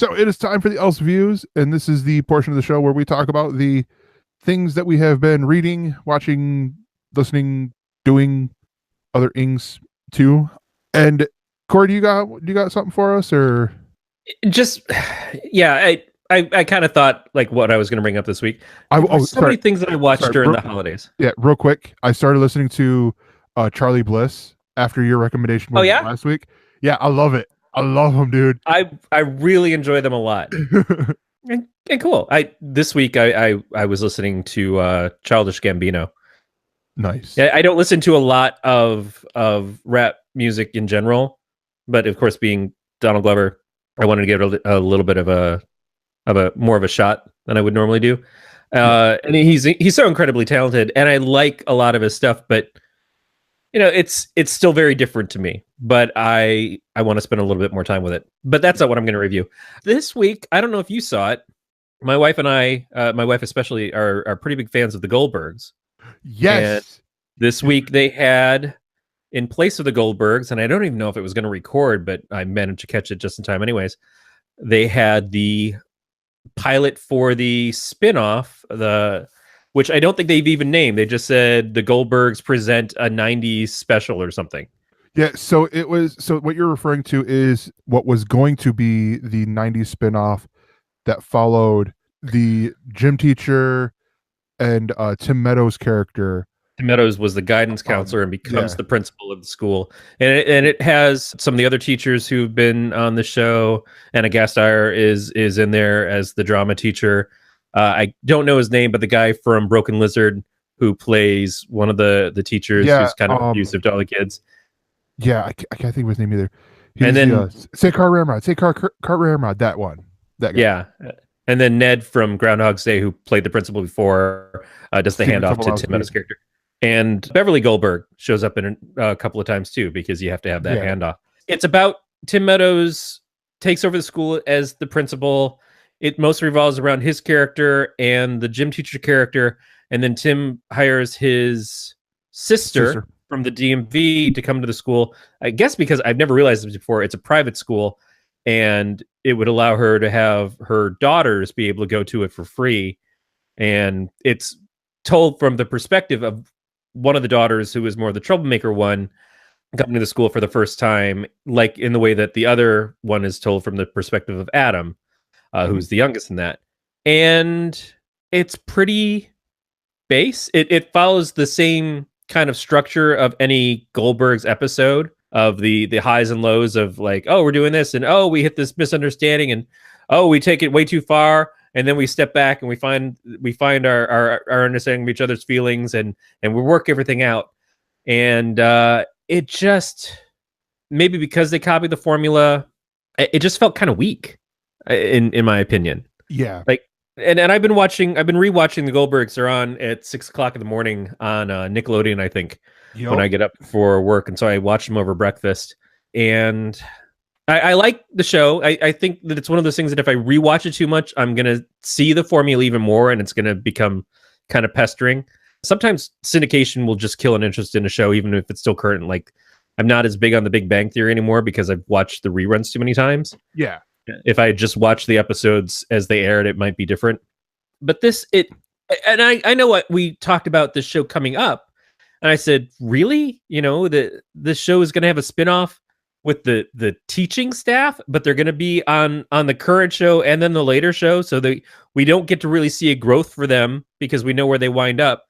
So it is time for the ElseViews, and this is the portion of the show where we talk about the things that we have been reading, watching, listening, doing, other things too. And Corey, do you got something for us, or just yeah? I kind of thought like what I was going to bring up this week. Many things that I watched during the holidays. Yeah, real quick, I started listening to Charlie Bliss after your recommendation last week. Yeah, I love it. I love him, dude. I really enjoy them a lot. and cool. This week I was listening to Childish Gambino. Nice. Yeah, I don't listen to a lot of rap music in general, but of course, being Donald Glover, I wanted to give it a little bit of a more of a shot than I would normally do. And he's so incredibly talented, and I like a lot of his stuff, but it's still very different to me. But I want to spend a little bit more time with it. But that's not what I'm going to review this week. I don't know if you saw it. My wife and I, my wife especially, are pretty big fans of the Goldbergs. Yes. And this week they had, in place of the Goldbergs, and I don't even know if it was going to record, but I managed to catch it just in time anyways. They had the pilot for the spinoff, which I don't think they've even named. They just said the Goldbergs present a 90s special or something. Yeah, so what you're referring to is what was going to be the 90s spinoff that followed the gym teacher and Tim Meadows' character. Tim Meadows was the guidance counselor and becomes the principal of the school. And it has some of the other teachers who've been on the show, and a guest star is in there as the drama teacher. I don't know his name, but the guy from Broken Lizard who plays one of the teachers who's kind of abusive to all the kids. Yeah, I can't think of his name either. And then Sekar Ramrod, that one. That guy. Yeah. And then Ned from Groundhog's Day, who played the principal before, does the handoff to Tim Meadows' character. And Beverly Goldberg shows up in a couple of times too, because you have to have that handoff. It's about Tim Meadows takes over the school as the principal. It mostly revolves around his character and the gym teacher character. And then Tim hires his sister from the DMV to come to the school. I guess because I've never realized this before, it's a private school, and it would allow her to have her daughters be able to go to it for free. And it's told from the perspective of one of the daughters, who is more the troublemaker one, coming to the school for the first time, like in the way that the other one is told from the perspective of Adam, who's the youngest in that. And it's pretty base. It follows the same kind of structure of any Goldbergs episode, of the highs and lows of like, oh, we're doing this, and oh, we hit this misunderstanding, and oh, we take it way too far, and then we step back and we find our understanding of each other's feelings, and we work everything out. And it just, maybe because they copied the formula, it just felt kind of weak, in my opinion. Yeah. Like, and I've been rewatching the Goldbergs. They're on at 6:00 in the morning on Nickelodeon, I think, when I get up for work. And so I watch them over breakfast, and I like the show. I think that it's one of those things that if I rewatch it too much, I'm going to see the formula even more, and it's going to become kind of pestering. Sometimes syndication will just kill an interest in a show, even if it's still current. Like, I'm not as big on the Big Bang Theory anymore because I've watched the reruns too many times. Yeah. If I just watched the episodes as they aired, it might be different. But I know what we talked about this show coming up, and I said, really? This show is going to have a spinoff with the teaching staff, but they're going to be on the current show and then the later show, so we don't get to really see a growth for them because we know where they wind up.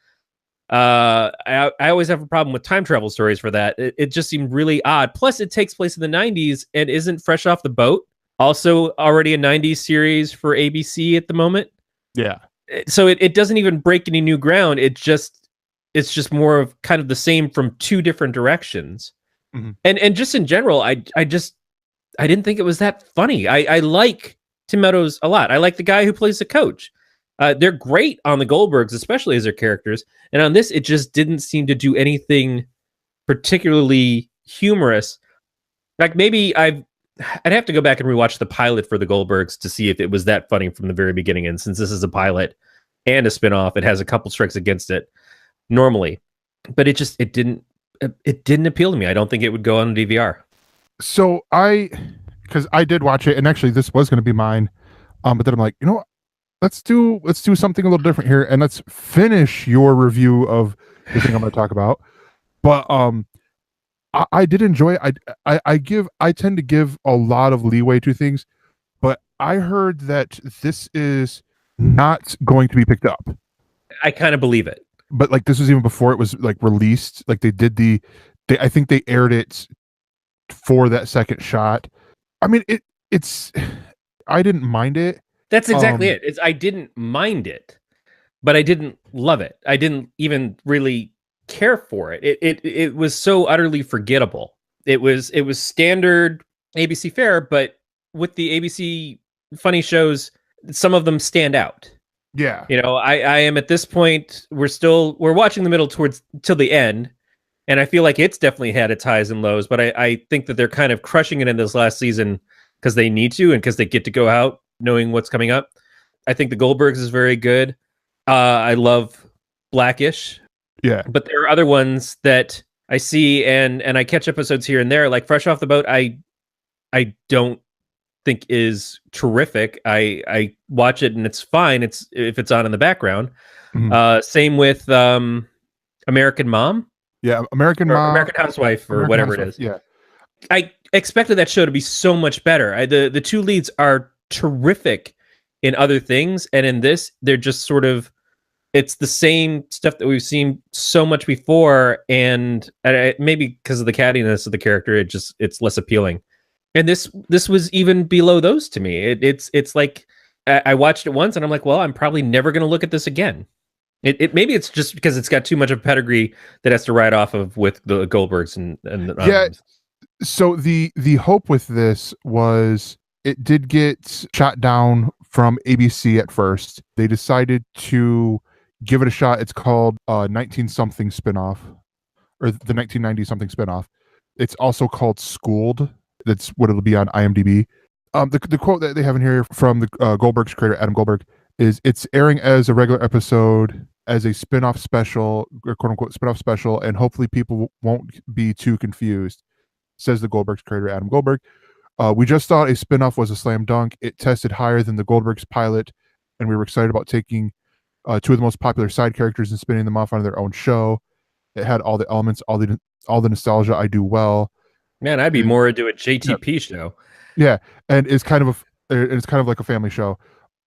I always have a problem with time travel stories for that. It just seemed really odd. Plus, it takes place in the 90s and isn't fresh off the boat. Also, already a 90s series for ABC at the moment. Yeah. So it doesn't even break any new ground. It's just more of kind of the same from two different directions. Mm-hmm. And just in general, I didn't think it was that funny. I like Tim Meadows a lot. I like the guy who plays the coach. They're great on the Goldbergs, especially as their characters. And on this, it just didn't seem to do anything particularly humorous. Like, maybe I'd have to go back and rewatch the pilot for the Goldbergs to see if it was that funny from the very beginning. And since this is a pilot and a spinoff, it has a couple strikes against it normally. But it didn't appeal to me. I don't think it would go on DVR. So because I did watch it, and actually this was going to be mine, but then I'm like, you know what? Let's do something a little different here, and let's finish your review of the thing I'm going to talk about. But I did enjoy it. I tend to give a lot of leeway to things, but I heard that this is not going to be picked up. I kind of believe it. But like this was even before it was like released. Like they did I think they aired it for that second shot. I mean, it's I didn't mind it. That's exactly it. I didn't mind it, but I didn't love it. I didn't even really care for it. It was so utterly forgettable. It was standard ABC fare, but with the ABC funny shows, some of them stand out. Yeah. You know, I am at this point, we're watching the middle till the end, and I feel like it's definitely had its highs and lows, but I think that they're kind of crushing it in this last season because they need to and because they get to go out knowing what's coming up. I think the Goldbergs is very good. I love Blackish. Yeah. But there are other ones that I see and I catch episodes here and there. Like Fresh Off the Boat, I don't think is terrific. I watch it and it's fine. It's if it's on in the background. Mm-hmm. Same with American Mom. Yeah, American Mom, American Housewife, or whatever it is. Yeah. I expected that show to be so much better. The two leads are terrific in other things, and in this, they're just sort of, it's the same stuff that we've seen so much before, and maybe because of the cattiness of the character, it's less appealing. And this was even below those to me. It's like I watched it once, and I'm like, well, I'm probably never going to look at this again. Maybe it's just because it's got too much of a pedigree that has to ride off of with the Goldbergs and yeah. So the hope with this was it did get shot down from ABC at first. They decided to give it a shot. It's called 19-something spinoff, or the 1990-something spinoff. It's also called Schooled. That's what it'll be on IMDb. The quote that they have in here from the Goldbergs creator, Adam Goldberg, is it's airing as a regular episode, as a spin-off special, or quote-unquote spin-off special, and hopefully people won't be too confused, says the Goldbergs creator, Adam Goldberg. We just thought a spin-off was a slam dunk. It tested higher than the Goldbergs pilot, and we were excited about taking two of the most popular side characters and spinning them off on their own show. It had all the elements, all the nostalgia I do well. Man, I'd be more into a JTP show. Yeah, and it's kind of like a family show.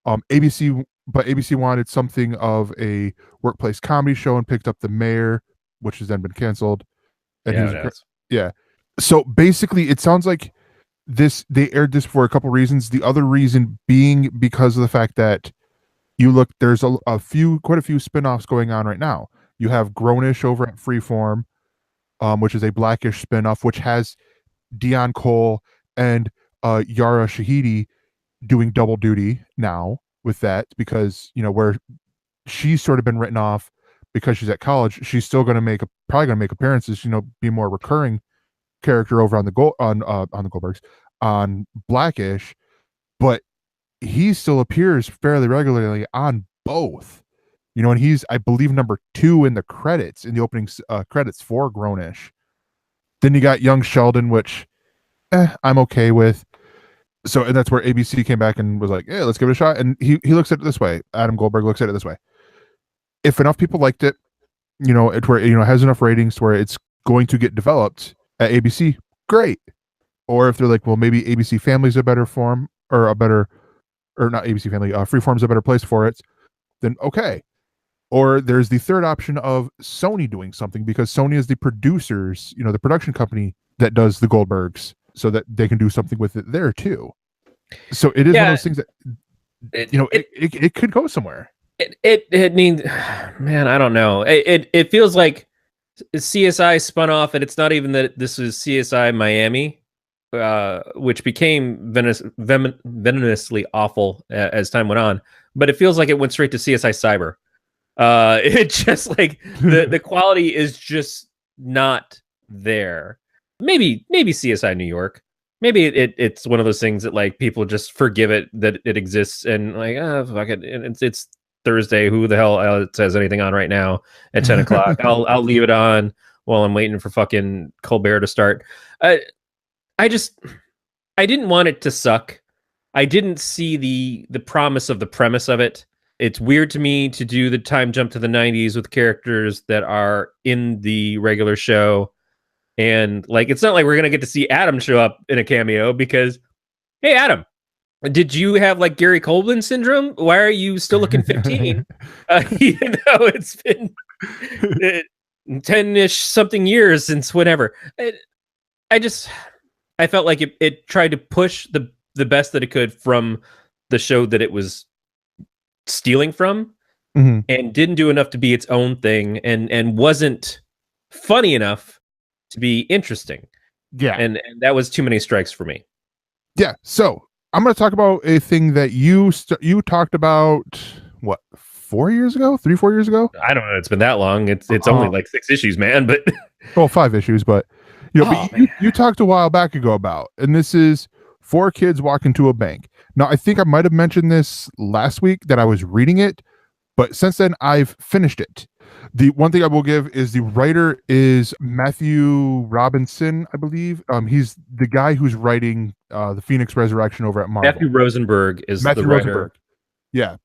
ABC wanted something of a workplace comedy show and picked up The Mayor, which has then been canceled. And yeah. So basically, it sounds like they aired this for a couple reasons. The other reason being because of the fact that there's quite a few spinoffs going on right now. You have Grownish over at Freeform, which is a Blackish spinoff, which has Dion Cole and Yara Shahidi doing double duty now with that, because where she's sort of been written off because she's at college, she's still going to probably going to make appearances, be more recurring character over on the Goldbergs on Blackish, but he still appears fairly regularly on both, and he's, I believe, number 2 in the credits, in the opening credits for Grownish. Then you got Young Sheldon, which I'm okay with. So, and that's where ABC came back and was like, "Yeah, let's give it a shot." And he looks at it this way. Adam Goldberg looks at it this way: if enough people liked it, it where it has enough ratings to where it's going to get developed at ABC, great. Or if they're like, well, maybe ABC Family's a better form, or not ABC Family, Freeform's a better place for it, then okay. Or there's the third option of Sony doing something, because Sony is the producers, the production company that does the Goldbergs, so that they can do something with it there too. So it is one of those things that it could go somewhere. It needs, man, I don't know. It feels like CSI spun off, and it's not even that this is CSI Miami, which became venomously awful as time went on. But it feels like it went straight to CSI Cyber. It just like the quality is just not there. Maybe CSI New York. Maybe it's one of those things that like people just forgive it that it exists, and like, fuck it, it's Thursday. Who the hell says anything on right now at 10 o'clock? I'll leave it on while I'm waiting for fucking Colbert to start. I just, I didn't want it to suck. I didn't see the promise of the premise of it. It's weird to me to do the time jump to the 90s with characters that are in the regular show. And like, it's not like we're going to get to see Adam show up in a cameo because, hey, Adam, did you have like Gary Coleman syndrome? Why are you still looking 15? Even though it's been 10-ish something years since whenever. I felt like it tried to push the best that it could from the show that it was stealing from, and didn't do enough to be its own thing, and wasn't funny enough to be interesting. Yeah. And that was too many strikes for me. Yeah. So I'm going to talk about a thing that you talked about, what, 4 years ago? 3-4 years ago? I don't know. It's been that long. It's only like 6 issues, man. But well, 5 issues, but you talked a while back ago about, and this is 4 kids walk into a bank. Now, I think I might have mentioned this last week that I was reading it, but since then I've finished it. The one thing I will give is the writer is Matthew Robinson, I believe. He's the guy who's writing the Phoenix Resurrection over at Marvel. Matthew Rosenberg is the writer. Rosenberg. Yeah.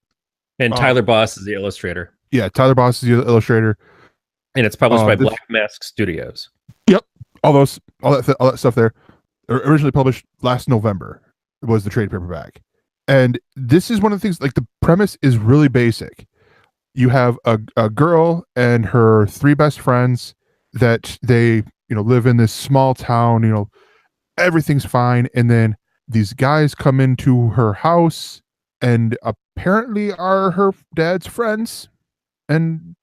And Tyler Boss is the illustrator. Yeah, Tyler Boss is the illustrator. And it's published by Black Mask Studios. Yep. All that stuff there. Originally published last November was the trade paperback. And this is one of the things, like, the premise is really basic. You have a girl and her 3 best friends that they, live in this small town, everything's fine. And then these guys come into her house and apparently are her dad's friends and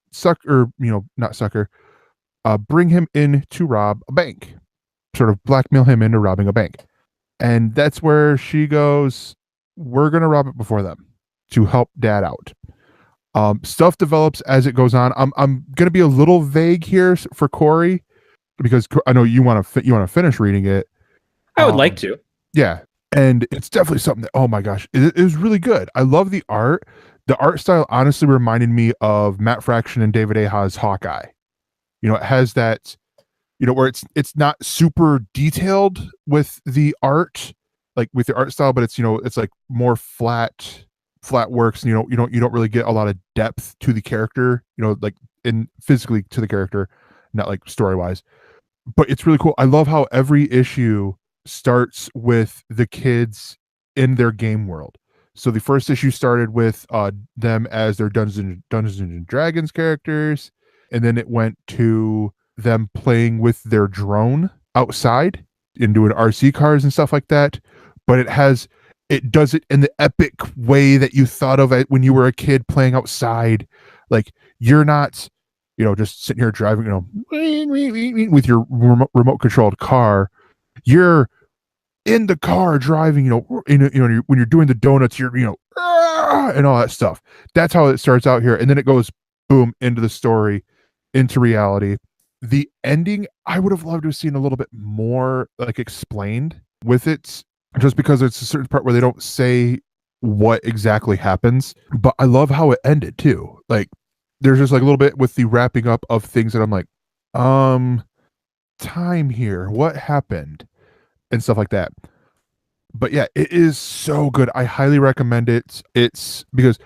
bring him in to rob a bank, sort of blackmail him into robbing a bank. And that's where she goes, we're going to rob it before them to help dad out. Stuff develops as it goes on. I'm going to be a little vague here for Corey because I know you want to finish reading it. I would like to. Yeah. And it's definitely something that, oh my gosh, it was really good. I love the art. The art style honestly reminded me of Matt Fraction and David Aja's Hawkeye. It has that, where it's not super detailed with the art, like with the art style, but it's, it's like more flat works, and you don't really get a lot of depth to the character, like in physically to the character, not like story wise. But it's really cool. I love how every issue starts with the kids in their game world. So the first issue started with them as their Dungeons and Dragons characters, and then it went to them playing with their drone outside and doing RC cars and stuff like that. But it does it in the epic way that you thought of it when you were a kid playing outside. Like, you're not, just sitting here driving, with your remote controlled car. You're in the car driving, when you're doing the donuts, you're, and all that stuff. That's how it starts out here. And then it goes boom into the story, into reality. The ending, I would have loved to have seen a little bit more like explained with it, just because it's a certain part where they don't say what exactly happens. But I love how it ended too. Like, there's just like a little bit with the wrapping up of things that I'm like, time here, what happened, and stuff like that. But yeah, it is so good. I highly recommend it. It's because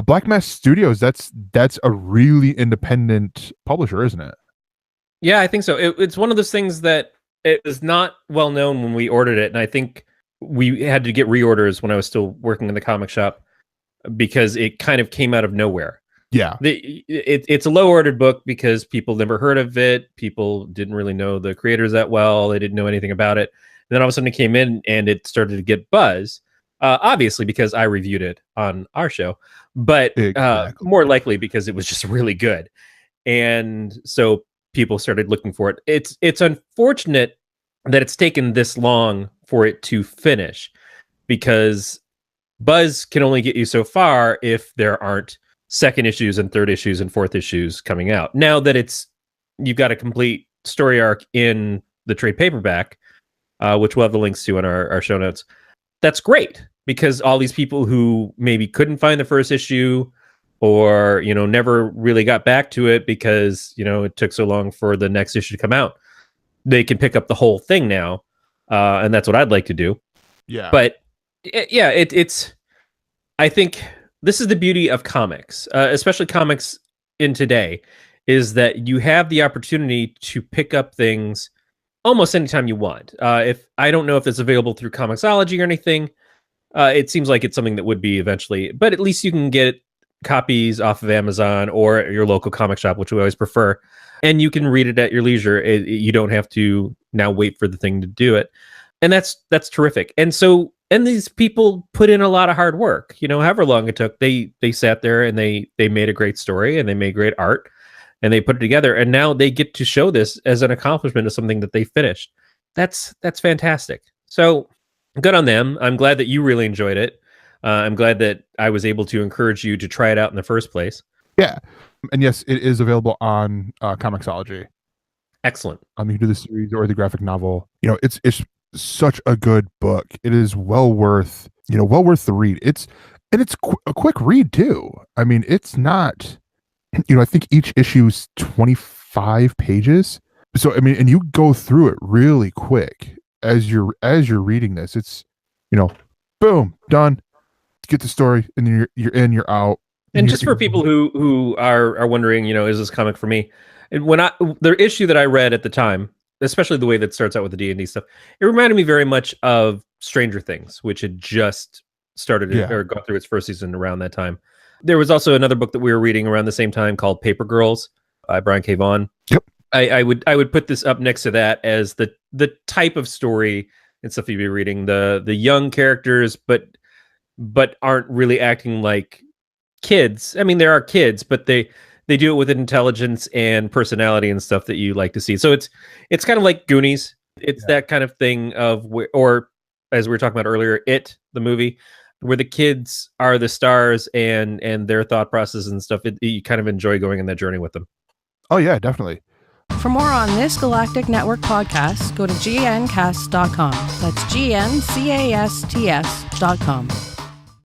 Black Mask Studios, that's a really independent publisher, isn't it? Yeah, I think so. It's one of those things that it was not well known when we ordered it, and I think we had to get reorders when I was still working in the comic shop because it kind of came out of nowhere. Yeah. It's a low ordered book because people never heard of it. People didn't really know the creators that well. They didn't know anything about it. And then all of a sudden it came in and it started to get buzz. Obviously because I reviewed it on our show, but exactly. More likely because it was just really good. And so people started looking for it. It's unfortunate that it's taken this long for it to finish, because buzz can only get you so far if there aren't second issues and third issues and fourth issues coming out. Now that you've got a complete story arc in the trade paperback, which we'll have the links to in our show notes, that's great, because all these people who maybe couldn't find the first issue or, never really got back to it because, it took so long for the next issue to come out, they can pick up the whole thing now. And that's what I'd like to do. Yeah. But it's. I think this is the beauty of comics, especially comics in today, is that you have the opportunity to pick up things almost anytime you want. If I don't know if it's available through Comixology or anything, it seems like it's something that would be eventually, but at least you can get copies off of Amazon or your local comic shop, which we always prefer, and you can read it at your leisure. You don't have to now wait for the thing to do it, and that's terrific. And so, and these people put in a lot of hard work. However long it took, they sat there and they made a great story and they made great art and they put it together, and now they get to show this as an accomplishment of something that they finished. That's fantastic. So good on them. I'm glad that you really enjoyed it. I'm glad that I was able to encourage you to try it out in the first place. Yeah. And yes, it is available on Comixology. Excellent. You can do the series or the graphic novel. It's such a good book. It is well worth the read. It's a quick read too. I mean, it's not, I think each issue is 25 pages. So, I mean, and you go through it really quick as you're reading this. It's, boom, done. Get the story, and then you're in, you're out. And just for people who are wondering, is this comic for me? And when the issue that I read at the time, especially the way that starts out with the D&D stuff, it reminded me very much of Stranger Things, which had just started or gone through its first season around that time. There was also another book that we were reading around the same time called Paper Girls by Brian K. Vaughan. Yep. I would put this up next to that as the type of story and stuff you'd be reading. The young characters, but aren't really acting like kids. I mean, there are kids, but they do it with intelligence and personality and stuff that you like to see. So it's kind of like Goonies. It's that kind of thing or as we were talking about earlier, It, the movie, where the kids are the stars and their thought process and stuff. You kind of enjoy going on that journey with them. Oh yeah, definitely. For more on this Galactic Network podcast, go to gncast.com. That's GNCASTS.com.